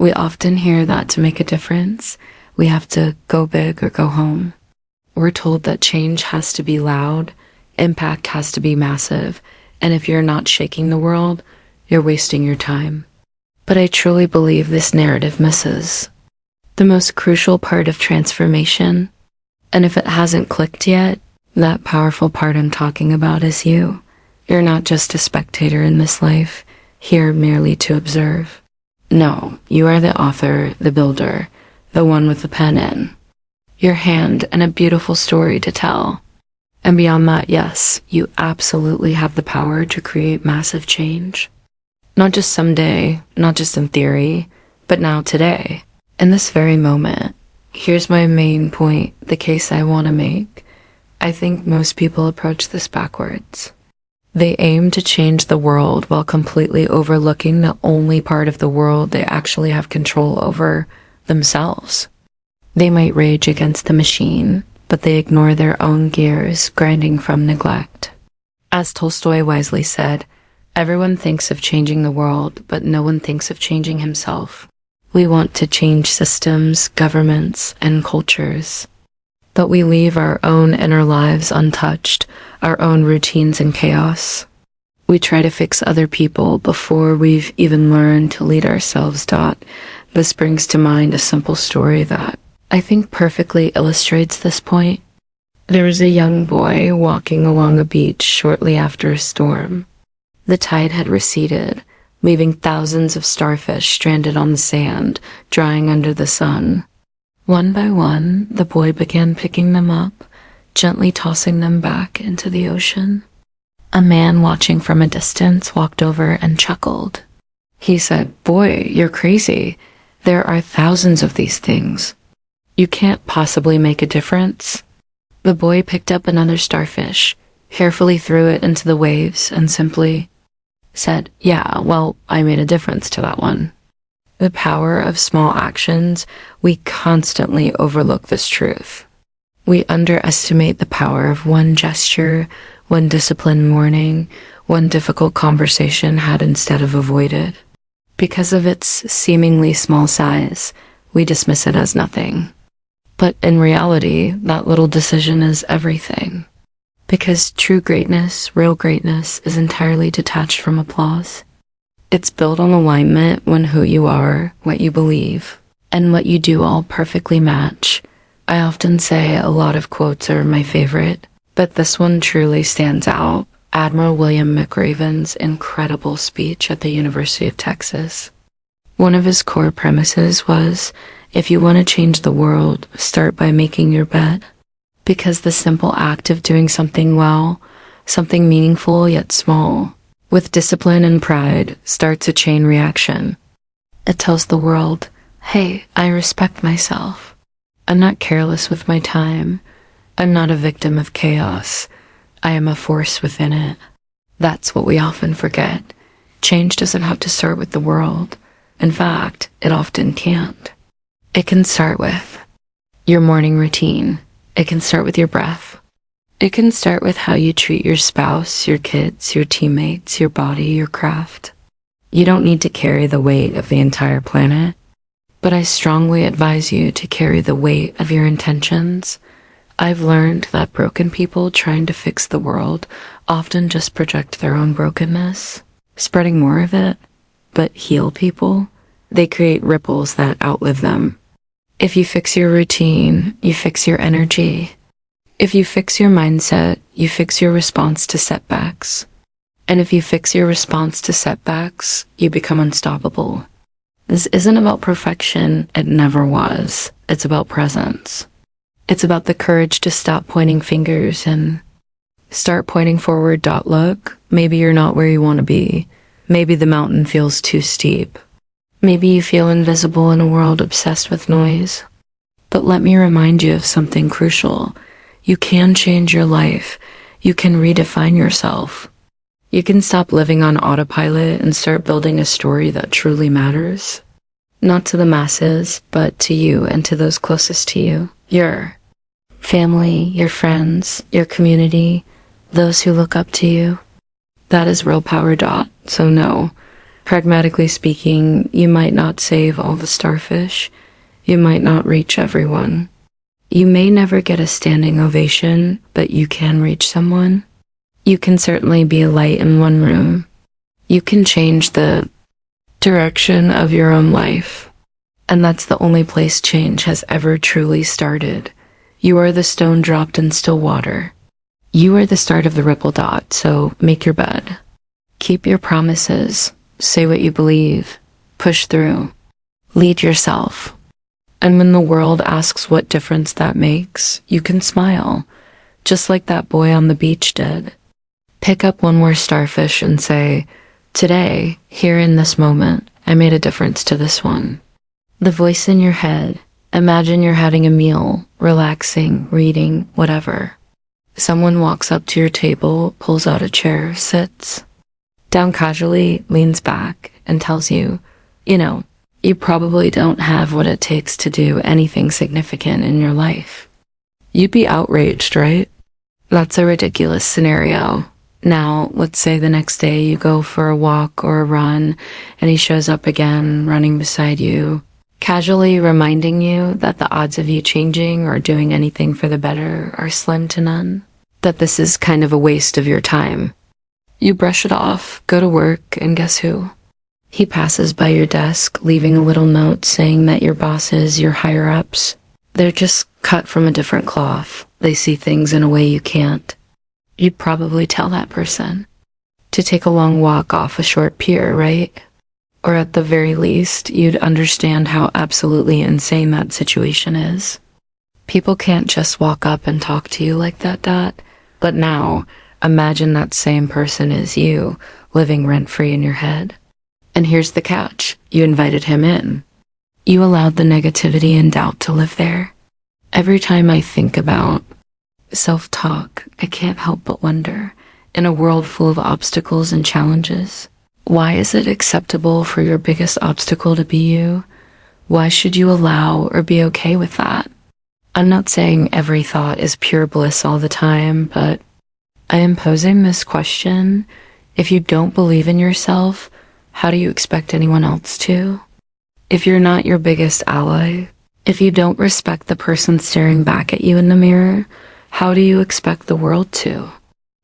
We often hear that to make a difference, we have to go big or go home. We're told that change has to be loud, impact has to be massive, and if you're not shaking the world, you're wasting your time. But I truly believe this narrative misses the most crucial part of transformation. And if it hasn't clicked yet, that powerful part I'm talking about is you. You're not just a spectator in this life, here merely to observe. No, you are the author, the builder, the one with the pen in your hand and a beautiful story to tell. And beyond that, yes, you absolutely have the power to create massive change. Not just someday, not just in theory, but now today, in this very moment. Here's my main point, the case I want to make. I think most people approach this backwards. They aim to change the world while completely overlooking the only part of the world they actually have control over, themselves. They might rage against the machine, but they ignore their own gears grinding from neglect. As Tolstoy wisely said, everyone thinks of changing the world, but no one thinks of changing himself. We want to change systems, governments, and cultures, but we leave our own inner lives untouched, our own routines in chaos. We try to fix other people before we've even learned to lead ourselves. This brings to mind a simple story that I think perfectly illustrates this point. There was a young boy walking along a beach shortly after a storm. The tide had receded, leaving thousands of starfish stranded on the sand, drying under the sun. One by one, the boy began picking them up, gently tossing them back into the ocean. A man watching from a distance walked over and chuckled. He said, "Boy, you're crazy. There are thousands of these things. You can't possibly make a difference." The boy picked up another starfish, carefully threw it into the waves, and simply said, "Yeah, well, I made a difference to that one." The power of small actions, we constantly overlook this truth. We underestimate the power of one gesture, one disciplined morning, one difficult conversation had instead of avoided. Because of its seemingly small size, we dismiss it as nothing. But in reality, that little decision is everything. Because true greatness, real greatness, is entirely detached from applause. It's built on alignment when who you are, what you believe, and what you do all perfectly match. I often say a lot of quotes are my favorite, but this one truly stands out. Admiral William McRaven's incredible speech at the University of Texas. One of his core premises was, if you want to change the world, start by making your bed. Because the simple act of doing something well, something meaningful yet small, with discipline and pride, starts a chain reaction. It tells the world, hey, I respect myself. I'm not careless with my time. I'm not a victim of chaos. I am a force within it. That's what we often forget. Change doesn't have to start with the world. In fact, it often can't. It can start with your morning routine. It can start with your breath. It can start with how you treat your spouse, your kids, your teammates, your body, your craft. You don't need to carry the weight of the entire planet, but I strongly advise you to carry the weight of your intentions. I've learned that broken people trying to fix the world often just project their own brokenness, spreading more of it, but heal people, they create ripples that outlive them. If you fix your routine, you fix your energy. If you fix your mindset, you fix your response to setbacks. And if you fix your response to setbacks, you become unstoppable. This isn't about perfection, it never was. It's about presence. It's about the courage to stop pointing fingers and start pointing forward. Look, maybe you're not where you want to be. Maybe the mountain feels too steep. Maybe you feel invisible in a world obsessed with noise. But let me remind you of something crucial. You can change your life. You can redefine yourself. You can stop living on autopilot and start building a story that truly matters. Not to the masses, but to you and to those closest to you. Your family, your friends, your community, those who look up to you. That is real power. So no, Pragmatically speaking, you might not save all the starfish. You might not reach everyone. You may never get a standing ovation, but you can reach someone. You can certainly be a light in one room. You can change the direction of your own life. And that's the only place change has ever truly started. You are the stone dropped in still water. You are the start of the ripple dot, so make your bed. Keep your promises. Say what you believe. Push through. Lead yourself. And when the world asks what difference that makes, you can smile, just like that boy on the beach did. Pick up one more starfish and say, today, here in this moment, I made a difference to this one. The voice in your head, imagine you're having a meal, relaxing, reading, whatever. Someone walks up to your table, pulls out a chair, sits down casually, leans back, and tells you, you probably don't have what it takes to do anything significant in your life. You'd be outraged, right? That's a ridiculous scenario. Now, let's say the next day you go for a walk or a run, and he shows up again, running beside you, casually reminding you that the odds of you changing or doing anything for the better are slim to none, that this is kind of a waste of your time. You brush it off, go to work, and guess who? He passes by your desk, leaving a little note saying that your bosses, your higher-ups, they're just cut from a different cloth. They see things in a way you can't. You'd probably tell that person to take a long walk off a short pier, right? Or at the very least, you'd understand how absolutely insane that situation is. People can't just walk up and talk to you like that, Dot. But now, imagine that same person is you, living rent-free in your head. And here's the catch. You invited him in. You allowed the negativity and doubt to live there. Every time I think about self-talk, I can't help but wonder, in a world full of obstacles and challenges, why is it acceptable for your biggest obstacle to be you? Why should you allow or be okay with that? I'm not saying every thought is pure bliss all the time, but I am posing this question. If you don't believe in yourself, how do you expect anyone else to? If you're not your biggest ally, if you don't respect the person staring back at you in the mirror, how do you expect the world to?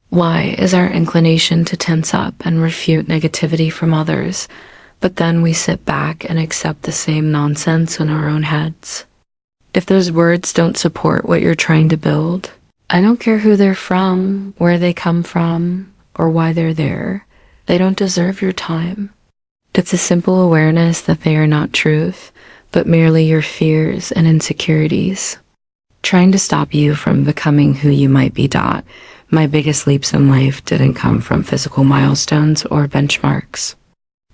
Why is our inclination to tense up and refute negativity from others, but then we sit back and accept the same nonsense in our own heads? If those words don't support what you're trying to build, I don't care who they're from, where they come from, or why they're there. They don't deserve your time. It's a simple awareness that they are not truth, but merely your fears and insecurities, trying to stop you from becoming who you might be. Dot. My biggest leaps in life didn't come from physical milestones or benchmarks.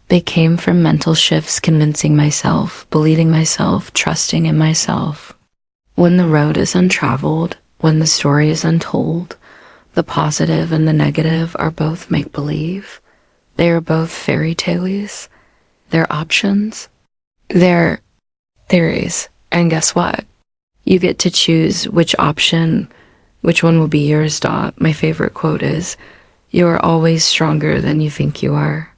They came from mental shifts, convincing myself, believing myself, trusting in myself. When the road is untraveled, when the story is untold, the positive and the negative are both make-believe. They are both fairy tales. They're options. They're theories. And guess what? You get to choose which option, which one will be yours. Dot. My favorite quote is, "You are always stronger than you think you are."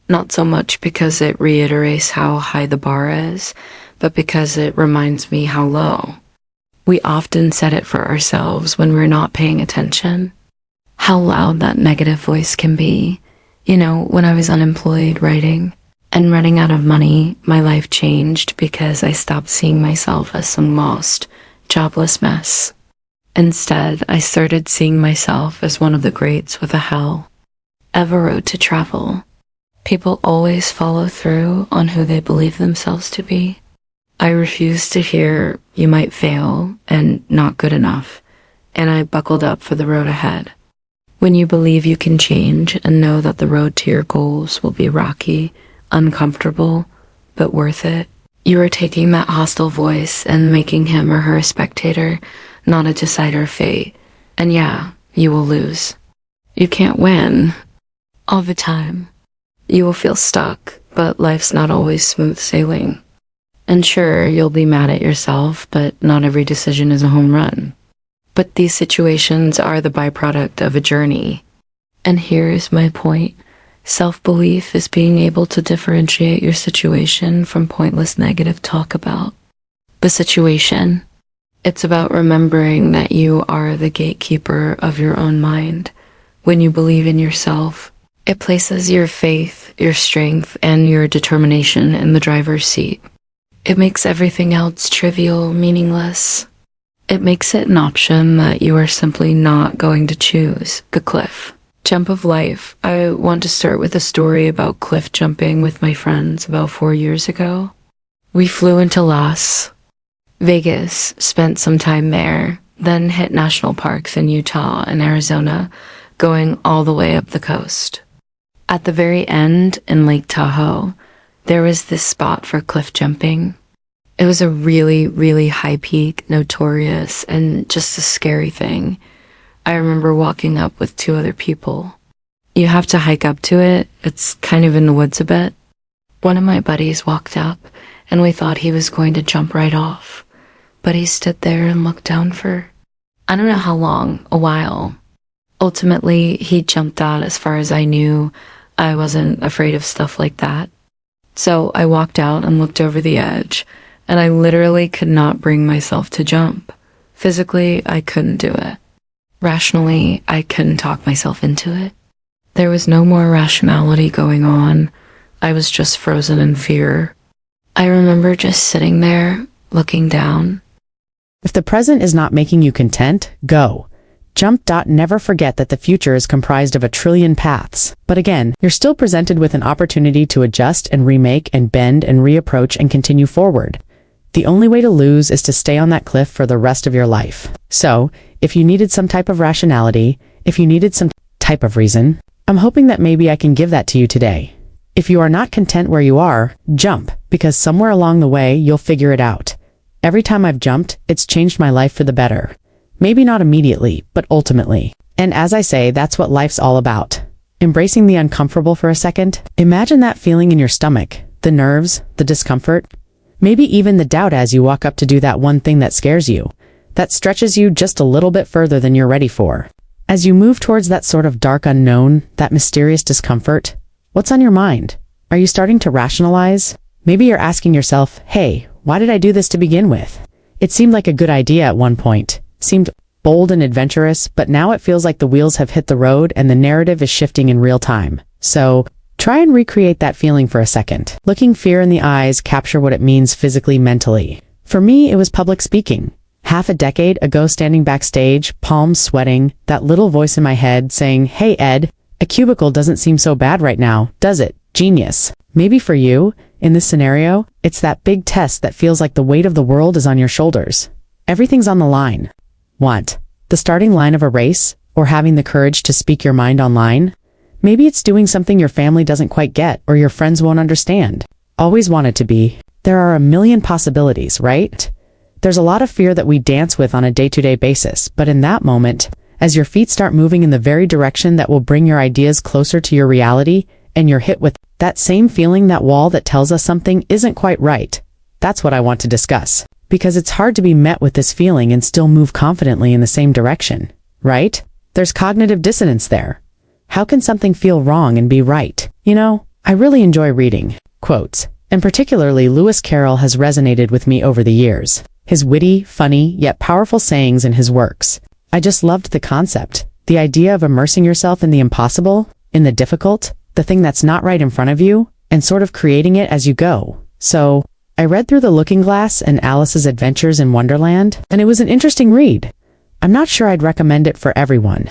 Not so much because it reiterates how high the bar is, but because it reminds me how low. We often set it for ourselves when we're not paying attention. How loud that negative voice can be. When I was unemployed writing and running out of money, my life changed because I stopped seeing myself as some lost, jobless mess. Instead, I started seeing myself as one of the greats with a hell of a road to travel. People always follow through on who they believe themselves to be. I refused to hear you might fail and not good enough, and I buckled up for the road ahead. When you believe you can change and know that the road to your goals will be rocky, uncomfortable, but worth it, you are taking that hostile voice and making him or her a spectator, not a decider of fate. And yeah, you will lose. You can't win all the time. You will feel stuck, but life's not always smooth sailing. And sure, you'll be mad at yourself, but not every decision is a home run. But these situations are the byproduct of a journey. And here's my point. Self-belief is being able to differentiate your situation from pointless negative talk about the situation. It's about remembering that you are the gatekeeper of your own mind. When you believe in yourself, it places your faith, your strength, and your determination in the driver's seat. It makes everything else trivial, meaningless. It makes it an option that you are simply not going to choose. The cliff. Jump of life. I want to start with a story about cliff jumping with my friends about 4 years ago. We flew into Las Vegas, spent some time there, then hit national parks in Utah and Arizona, going all the way up the coast. At the very end, in Lake Tahoe, there was this spot for cliff jumping. It was a really, really high peak, notorious, and just a scary thing. I remember walking up with 2 other people. You have to hike up to it. It's kind of in the woods a bit. One of my buddies walked up, and we thought he was going to jump right off. But he stood there and looked down for, I don't know how long, a while. Ultimately, he jumped out. As far as I knew, I wasn't afraid of stuff like that. So I walked out and looked over the edge, and I literally could not bring myself to jump. Physically, I couldn't do it. Rationally, I couldn't talk myself into it. There was no more rationality going on. I was just frozen in fear. I remember just sitting there, looking down. If the present is not making you content, go. Jump. Never forget that the future is comprised of a trillion paths. But again, you're still presented with an opportunity to adjust and remake and bend and reapproach and continue forward. The only way to lose is to stay on that cliff for the rest of your life. So, if you needed some type of rationality, if you needed some type of reason, I'm hoping that maybe I can give that to you today. If you are not content where you are, jump, because somewhere along the way you'll figure it out. Every time I've jumped, it's changed my life for the better. Maybe not immediately, but ultimately. And as I say, that's what life's all about. Embracing the uncomfortable for a second. Imagine that feeling in your stomach, the nerves, the discomfort, maybe even the doubt as you walk up to do that one thing that scares you, that stretches you just a little bit further than you're ready for. As you move towards that sort of dark unknown, that mysterious discomfort, what's on your mind? Are you starting to rationalize? Maybe you're asking yourself, hey, why did I do this to begin with? It seemed like a good idea at one point, seemed bold and adventurous, but now it feels like the wheels have hit the road and the narrative is shifting in real time. So, try and recreate that feeling for a second. Looking fear in the eyes, capture what it means physically, mentally. For me, it was public speaking. Half a decade ago, standing backstage, palms sweating, that little voice in my head saying, hey Ed, a cubicle doesn't seem so bad right now, does it? Genius. Maybe for you, in this scenario, it's that big test that feels like the weight of the world is on your shoulders. Everything's on the line. Want the starting line of a race, or having the courage to speak your mind online? Maybe it's doing something your family doesn't quite get or your friends won't understand. Always wanted to be. There are a million possibilities, right? There's a lot of fear that we dance with on a day-to-day basis, but in that moment, as your feet start moving in the very direction that will bring your ideas closer to your reality, and you're hit with that same feeling, that wall that tells us something isn't quite right, that's what I want to discuss. Because it's hard to be met with this feeling and still move confidently in the same direction, right? There's cognitive dissonance there. How can something feel wrong and be right? You know, I really enjoy reading quotes, and particularly Lewis Carroll has resonated with me over the years. His witty, funny, yet powerful sayings in his works. I just loved the concept, the idea of immersing yourself in the impossible, in the difficult, the thing that's not right in front of you, and sort of creating it as you go. So, I read through The Looking Glass and Alice's Adventures in Wonderland, and it was an interesting read. I'm not sure I'd recommend it for everyone,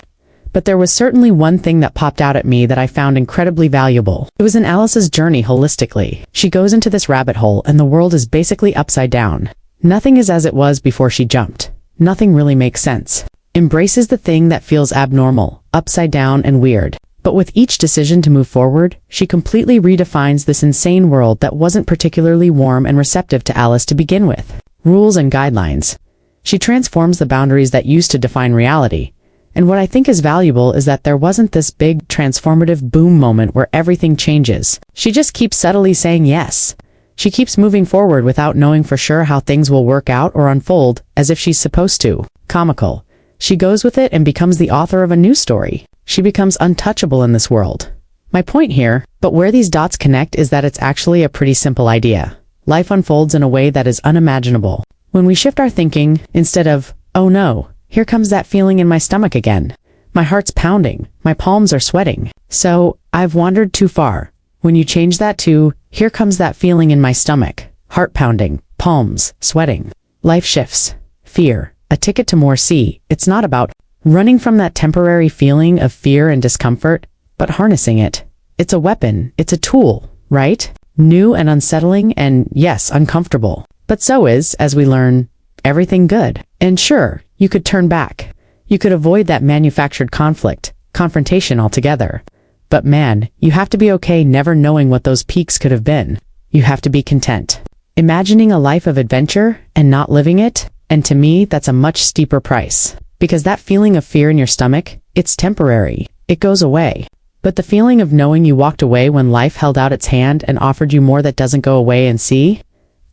but there was certainly one thing that popped out at me that I found incredibly valuable. It was in Alice's journey holistically. She goes into this rabbit hole and the world is basically upside down. Nothing is as it was before she jumped. Nothing really makes sense. Embraces the thing that feels abnormal, upside down and weird. But with each decision to move forward, she completely redefines this insane world that wasn't particularly warm and receptive to Alice to begin with. Rules and guidelines. She transforms the boundaries that used to define reality. And what I think is valuable is that there wasn't this big, transformative boom moment where everything changes. She just keeps subtly saying yes. She keeps moving forward without knowing for sure how things will work out or unfold, as if she's supposed to. Comical. She goes with it and becomes the author of a new story. She becomes untouchable in this world. My point here, but where these dots connect is that it's actually a pretty simple idea. Life unfolds in a way that is unimaginable. When we shift our thinking, instead of, oh no, here comes that feeling in my stomach again. My heart's pounding, my palms are sweating. So, I've wandered too far. When you change that to, here comes that feeling in my stomach, heart pounding, palms, sweating. Life shifts. Fear, a ticket to more sea. It's not about running from that temporary feeling of fear and discomfort, but harnessing it. It's a weapon, it's a tool, right? New and unsettling and, yes, uncomfortable. But so is, as we learn, everything good. And sure, you could turn back. You could avoid that manufactured confrontation altogether. But man, you have to be okay never knowing what those peaks could have been. You have to be content. Imagining a life of adventure and not living it, and to me, that's a much steeper price. Because that feeling of fear in your stomach, it's temporary. It goes away. But the feeling of knowing you walked away when life held out its hand and offered you more that doesn't go away and see?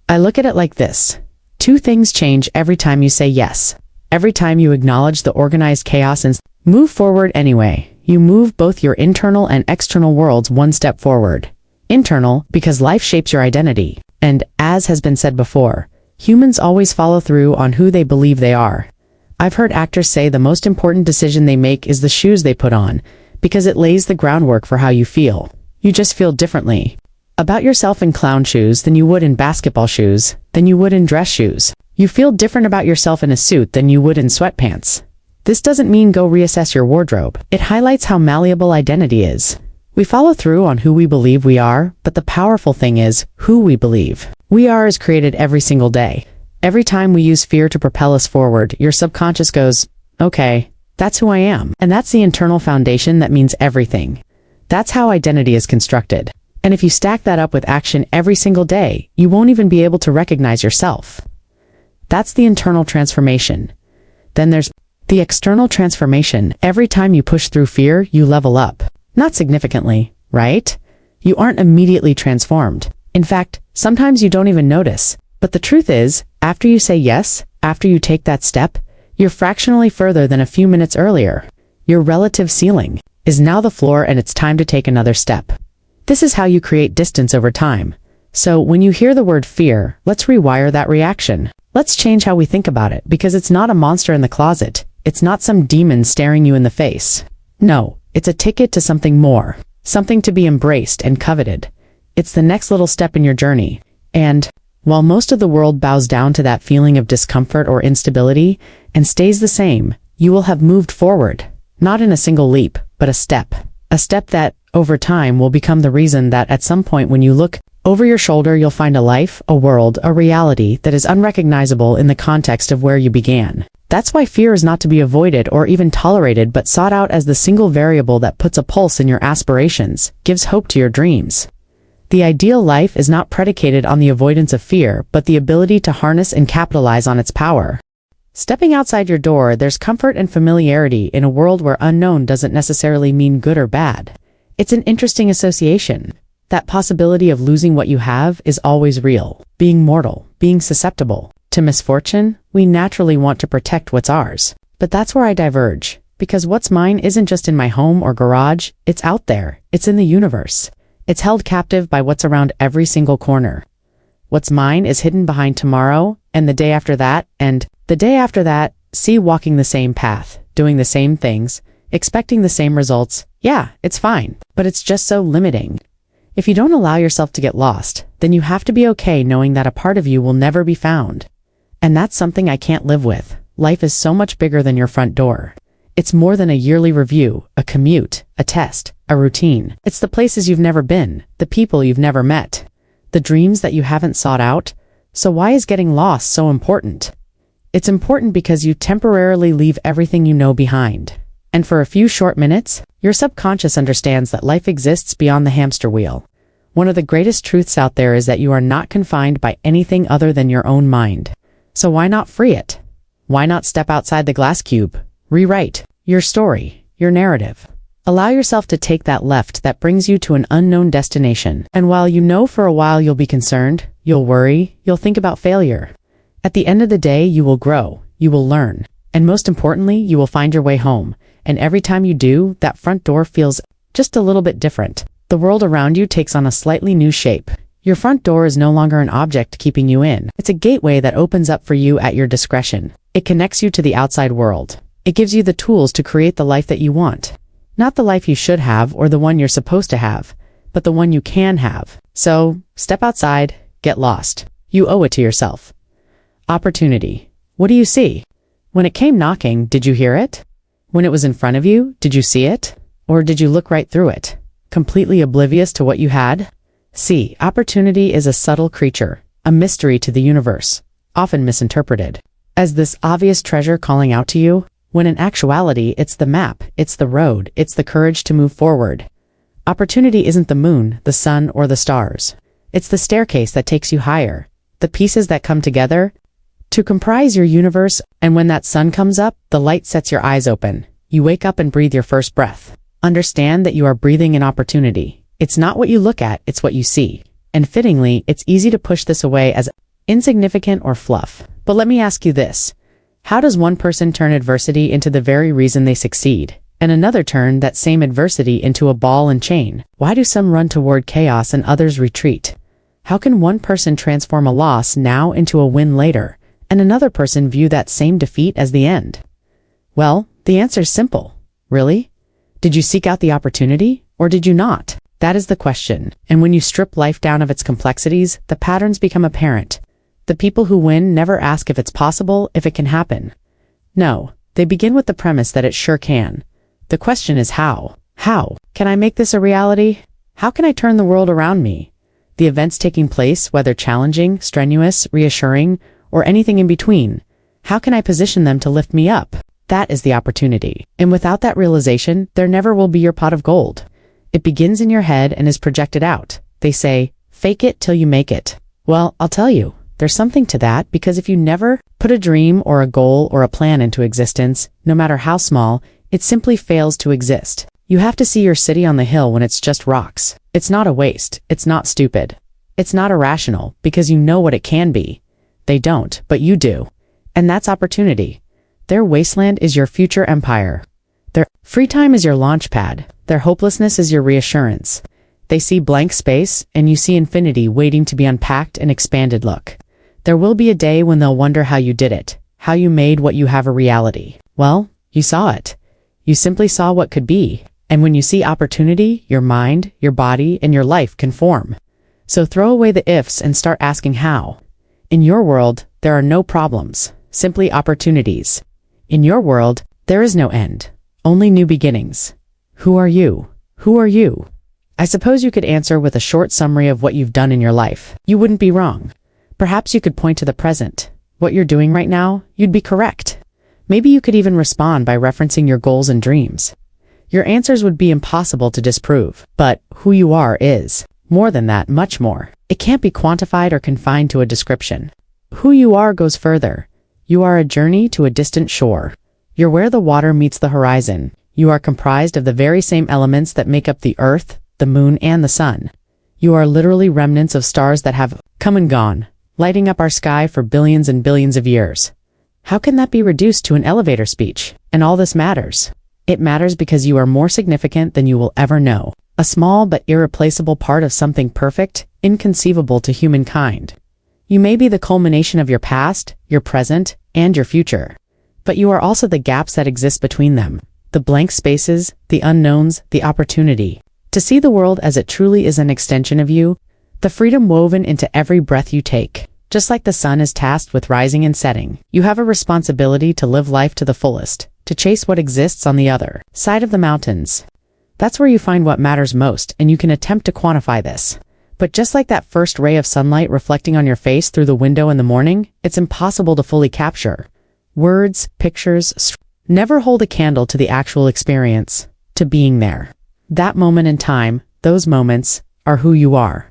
I look at it like this. Two things change every time you say yes. Every time you acknowledge the organized chaos and move forward anyway. You move both your internal and external worlds one step forward. Internal, because life shapes your identity. And, as has been said before, humans always follow through on who they believe they are. I've heard actors say the most important decision they make is the shoes they put on, because it lays the groundwork for how you feel. You just feel differently about yourself in clown shoes than you would in basketball shoes, than you would in dress shoes. You feel different about yourself in a suit than you would in sweatpants. This doesn't mean go reassess your wardrobe. It highlights how malleable identity is. We follow through on who we believe we are, but the powerful thing is who we believe. We are is created every single day. Every time we use fear to propel us forward, your subconscious goes, okay, that's who I am. And that's the internal foundation that means everything. That's how identity is constructed. And if you stack that up with action every single day, you won't even be able to recognize yourself. That's the internal transformation. Then there's the external transformation. Every time you push through fear, you level up. Not significantly, right? You aren't immediately transformed. In fact, sometimes you don't even notice. But the truth is, after you say yes, after you take that step, you're fractionally further than a few minutes earlier. Your relative ceiling is now the floor and it's time to take another step. This is how you create distance over time. So when you hear the word fear, let's rewire that reaction. Let's change how we think about it, because it's not a monster in the closet. It's not some demon staring you in the face. No, it's a ticket to something more, something to be embraced and coveted. It's the next little step in your journey. And while most of the world bows down to that feeling of discomfort or instability and stays the same, you will have moved forward, not in a single leap, but a step that, over time, will become the reason that at some point when you look over your shoulder, you'll find a life, a world, a reality that is unrecognizable in the context of where you began. That's why fear is not to be avoided or even tolerated, but sought out as the single variable that puts a pulse in your aspirations, gives hope to your dreams. The ideal life is not predicated on the avoidance of fear, but the ability to harness and capitalize on its power. Stepping outside your door, there's comfort and familiarity in a world where unknown doesn't necessarily mean good or bad. It's an interesting association. That possibility of losing what you have is always real. Being mortal, being susceptible to misfortune, we naturally want to protect what's ours. But that's where I diverge, because what's mine isn't just in my home or garage, it's out there, it's in the universe. It's held captive by what's around every single corner. What's mine is hidden behind tomorrow, and the day after that, and the day after that. See, walking the same path, doing the same things, expecting the same results. Yeah, it's fine, but it's just so limiting. If you don't allow yourself to get lost, then you have to be okay knowing that a part of you will never be found. And that's something I can't live with. Life is so much bigger than your front door. It's more than a yearly review, a commute, a test, a routine. It's the places you've never been, the people you've never met, the dreams that you haven't sought out. So why is getting lost so important? It's important because you temporarily leave everything you know behind. And for a few short minutes, your subconscious understands that life exists beyond the hamster wheel. One of the greatest truths out there is that you are not confined by anything other than your own mind. So why not free it? Why not step outside the glass cube? Rewrite your story, your narrative. Allow yourself to take that left that brings you to an unknown destination. And while you know for a while you'll be concerned, you'll worry, you'll think about failure, at the end of the day, you will grow, you will learn, and most importantly, you will find your way home. And every time you do, that front door feels just a little bit different. The world around you takes on a slightly new shape. Your front door is no longer an object keeping you in. It's a gateway that opens up for you at your discretion. It connects you to the outside world. It gives you the tools to create the life that you want. Not the life you should have or the one you're supposed to have, but the one you can have. So, step outside, get lost. You owe it to yourself. Opportunity. What do you see? When it came knocking, did you hear it? When it was in front of you, did you see it? Or did you look right through it, completely oblivious to what you had? See, opportunity is a subtle creature, a mystery to the universe, often misinterpreted as this obvious treasure calling out to you, when in actuality it's the map, it's the road, it's the courage to move forward. Opportunity isn't the moon, the sun, or the stars. It's the staircase that takes you higher, the pieces that come together to comprise your universe, and when that sun comes up, the light sets your eyes open. You wake up and breathe your first breath. Understand that you are breathing an opportunity. It's not what you look at, it's what you see. And fittingly, it's easy to push this away as insignificant or fluff. But let me ask you this. How does one person turn adversity into the very reason they succeed, and another turn that same adversity into a ball and chain? Why do some run toward chaos and others retreat? How can one person transform a loss now into a win later, and another person view that same defeat as the end? Well, the answer's simple. Really? Did you seek out the opportunity, or did you not? That is the question, and when you strip life down of its complexities, the patterns become apparent. The people who win never ask if it's possible, if it can happen. No, they begin with the premise that it sure can. The question is how? How? Can I make this a reality? How can I turn the world around me? The events taking place, whether challenging, strenuous, reassuring, or anything in between, how can I position them to lift me up? That is the opportunity. And without that realization, there never will be your pot of gold. It begins in your head and is projected out. They say, fake it till you make it. Well, I'll tell you, there's something to that, because if you never put a dream or a goal or a plan into existence, no matter how small, it simply fails to exist. You have to see your city on the hill when it's just rocks. It's not a waste. It's not stupid. It's not irrational, because you know what it can be. They don't, but you do. And that's opportunity. Their wasteland is your future empire. Their free time is your launch pad. Their hopelessness is your reassurance. They see blank space, and you see infinity waiting to be unpacked and expanded. Look. There will be a day when they'll wonder how you did it, how you made what you have a reality. Well, you saw it. You simply saw what could be. And when you see opportunity, your mind, your body, and your life conform. So throw away the ifs and start asking how. In your world, there are no problems, simply opportunities. In your world, there is no end, only new beginnings. Who are you? Who are you? I suppose you could answer with a short summary of what you've done in your life. You wouldn't be wrong. Perhaps you could point to the present. What you're doing right now, you'd be correct. Maybe you could even respond by referencing your goals and dreams. Your answers would be impossible to disprove, but who you are is. More than that, much more. It can't be quantified or confined to a description. Who you are goes further. You are a journey to a distant shore. You're where the water meets the horizon. You are comprised of the very same elements that make up the earth, the moon, and the sun. You are literally remnants of stars that have come and gone, lighting up our sky for billions and billions of years. How can that be reduced to an elevator speech? And all this matters. It matters because you are more significant than you will ever know. A small but irreplaceable part of something perfect, inconceivable to humankind. You may be the culmination of your past, your present, and your future. But you are also the gaps that exist between them. The blank spaces, the unknowns, the opportunity. To see the world as it truly is an extension of you, the freedom woven into every breath you take. Just like the sun is tasked with rising and setting, you have a responsibility to live life to the fullest, to chase what exists on the other side of the mountains. That's where you find what matters most, and you can attempt to quantify this. But just like that first ray of sunlight reflecting on your face through the window in the morning, it's impossible to fully capture. Words, pictures, never hold a candle to the actual experience, to being there. That moment in time, those moments, are who you are.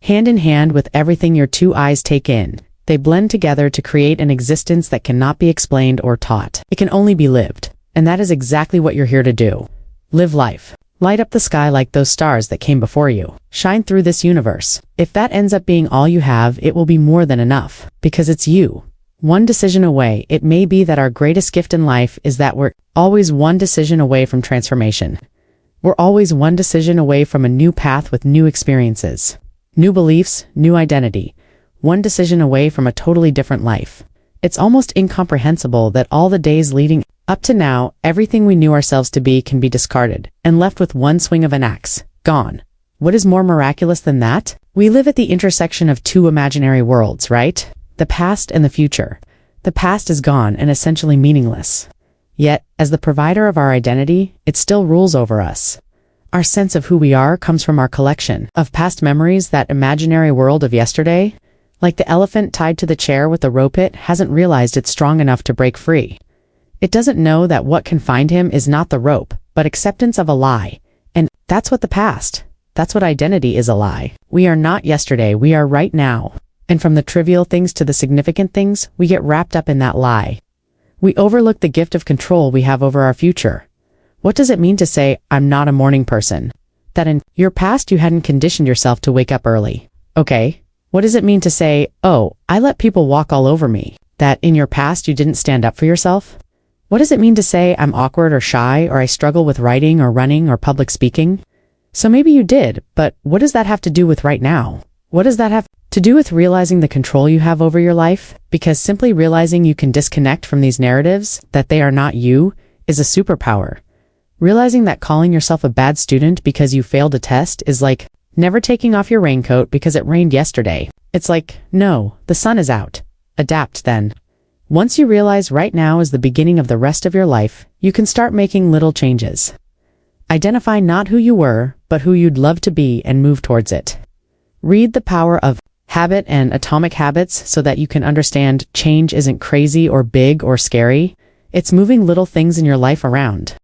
Hand in hand with everything your two eyes take in, they blend together to create an existence that cannot be explained or taught. It can only be lived. And that is exactly what you're here to do. Live life. Light up the sky like those stars that came before you. Shine through this universe. If that ends up being all you have, it will be more than enough. Because it's you. One decision away. It may be that our greatest gift in life is that we're always one decision away from transformation. We're always one decision away from a new path with new experiences, new beliefs, new identity, one decision away from a totally different life. It's almost incomprehensible that all the days leading up to now, everything we knew ourselves to be can be discarded and left with one swing of an axe, gone. What is more miraculous than that? We live at the intersection of two imaginary worlds, right? The past and the future. The past is gone and essentially meaningless. Yet, as the provider of our identity, it still rules over us. Our sense of who we are comes from our collection of past memories, that imaginary world of yesterday. Like the elephant tied to the chair with the rope, it hasn't realized it's strong enough to break free. It doesn't know that what can find him is not the rope, but acceptance of a lie. And that's what that's what identity is, a lie. We are not yesterday, we are right now. And from the trivial things to the significant things, we get wrapped up in that lie. We overlook the gift of control we have over our future. What does it mean to say, I'm not a morning person? That in your past you hadn't conditioned yourself to wake up early. Okay. What does it mean to say, oh, I let people walk all over me? That in your past you didn't stand up for yourself? What does it mean to say, I'm awkward or shy, or I struggle with writing or running or public speaking? So maybe you did, but what does that have to do with right now? What does that have to do with realizing the control you have over your life? Because simply realizing you can disconnect from these narratives, that they are not you, is a superpower. Realizing that calling yourself a bad student because you failed a test is like never taking off your raincoat because it rained yesterday. It's like, no, the sun is out. Adapt then. Once you realize right now is the beginning of the rest of your life, you can start making little changes. Identify not who you were, but who you'd love to be and move towards it. Read The Power of Habit and Atomic Habits so that you can understand change isn't crazy or big or scary. It's moving little things in your life around.